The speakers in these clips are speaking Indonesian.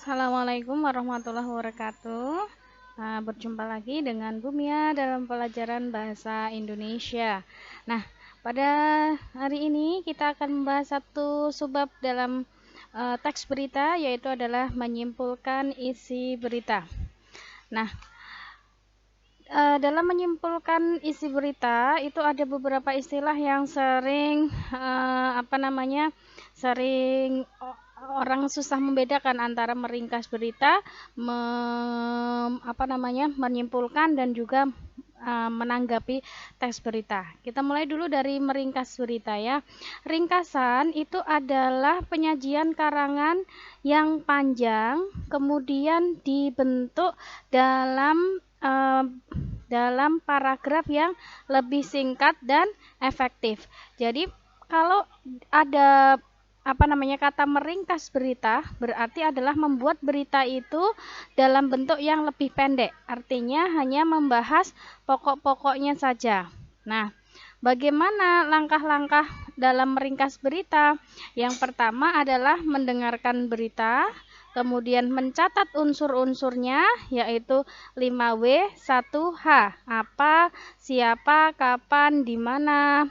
Assalamualaikum warahmatullahi wabarakatuh. Berjumpa lagi dengan Bumia dalam pelajaran bahasa Indonesia. Nah, pada hari ini kita akan membahas satu subbab dalam teks berita, yaitu adalah menyimpulkan isi berita. Nah, dalam menyimpulkan isi berita itu ada beberapa istilah yang sering sering orang susah membedakan antara meringkas berita, menyimpulkan dan juga menanggapi teks berita. Kita mulai dulu dari meringkas berita ya. Ringkasan itu adalah penyajian karangan yang panjang kemudian dibentuk dalam paragraf yang lebih singkat dan efektif. Jadi kalau ada kata meringkas berita, berarti adalah membuat berita itu dalam bentuk yang lebih pendek. Artinya hanya membahas pokok-pokoknya saja. Nah, bagaimana langkah-langkah dalam meringkas berita? Yang pertama adalah mendengarkan berita, kemudian mencatat unsur-unsurnya, yaitu 5W, 1H, apa, siapa, kapan, di mana,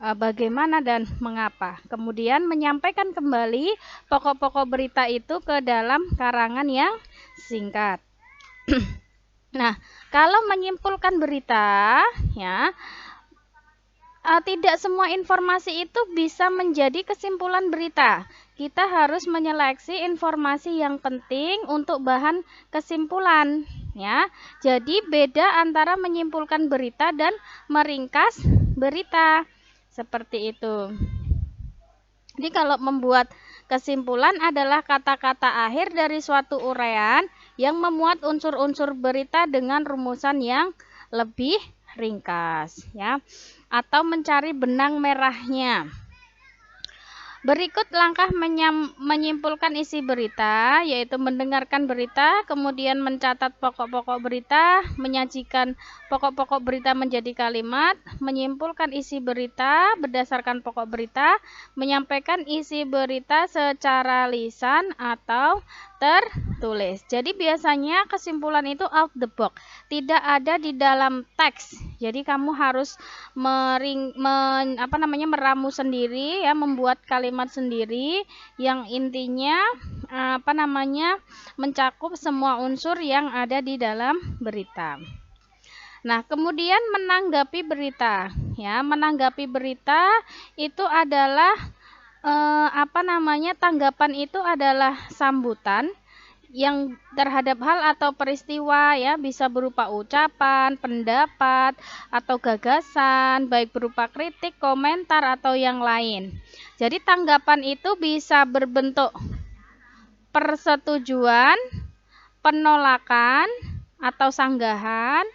bagaimana, dan mengapa. Kemudian menyampaikan kembali pokok-pokok berita itu ke dalam karangan yang singkat. Nah, kalau menyimpulkan berita, ya, tidak semua informasi itu bisa menjadi kesimpulan berita. Kita harus menyeleksi informasi yang penting untuk bahan kesimpulan, ya. Jadi beda antara menyimpulkan berita dan meringkas berita. Seperti itu. Jadi kalau membuat kesimpulan adalah kata-kata akhir dari suatu uraian yang memuat unsur-unsur berita dengan rumusan yang lebih ringkas, ya, atau mencari benang merahnya. Berikut langkah menyimpulkan isi berita, yaitu mendengarkan berita, kemudian mencatat pokok-pokok berita, menyajikan pokok-pokok berita menjadi kalimat, menyimpulkan isi berita berdasarkan pokok berita, menyampaikan isi berita secara lisan atau tertulis. Jadi biasanya kesimpulan itu out the box, tidak ada di dalam teks. Jadi kamu harus meramu sendiri, ya, membuat kalimat sendiri yang intinya mencakup semua unsur yang ada di dalam berita. Nah, kemudian menanggapi berita, ya, menanggapi berita itu adalah tanggapan itu adalah sambutan yang terhadap hal atau peristiwa, ya, bisa berupa ucapan, pendapat, atau gagasan, baik berupa kritik, komentar, atau yang lain. Jadi tanggapan itu bisa berbentuk persetujuan, penolakan, atau sanggahan,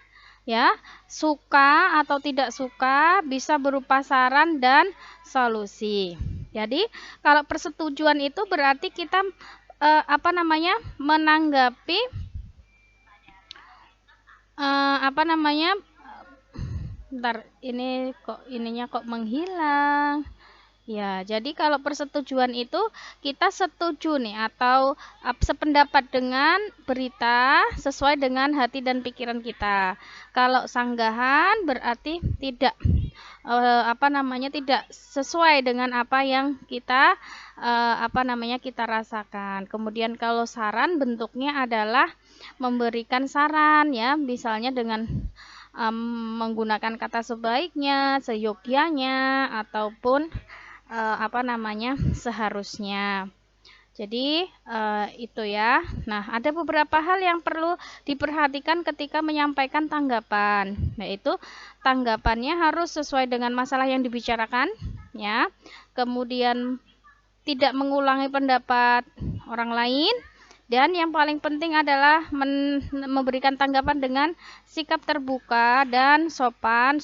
ya, suka atau tidak suka, bisa berupa saran dan solusi. Jadi kalau persetujuan itu berarti kita menanggapi ininya kok menghilang. Ya, jadi kalau persetujuan itu kita setuju nih atau sependapat dengan berita sesuai dengan hati dan pikiran kita. Kalau sanggahan berarti tidak tidak sesuai dengan apa yang kita kita rasakan. Kemudian kalau saran bentuknya adalah memberikan saran, ya, misalnya dengan menggunakan kata sebaiknya, seyogyanya, ataupun seharusnya. Jadi itu ya. Nah, ada beberapa hal yang perlu diperhatikan ketika menyampaikan tanggapan, yaitu tanggapannya harus sesuai dengan masalah yang dibicarakan, ya. Kemudian tidak mengulangi pendapat orang lain, dan yang paling penting adalah memberikan tanggapan dengan sikap terbuka dan sopan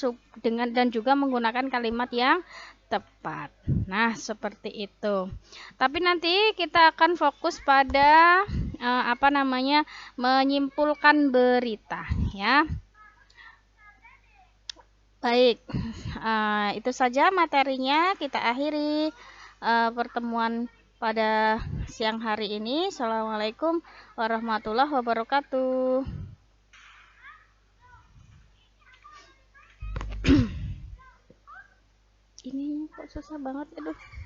dan juga menggunakan kalimat yang tepat. Nah, seperti itu. Tapi nanti kita akan fokus pada menyimpulkan berita, ya. Baik, itu saja materinya. Kita akhiri pertemuan pada siang hari ini. Assalamualaikum warahmatullahi wabarakatuh. Ini kok susah banget, aduh.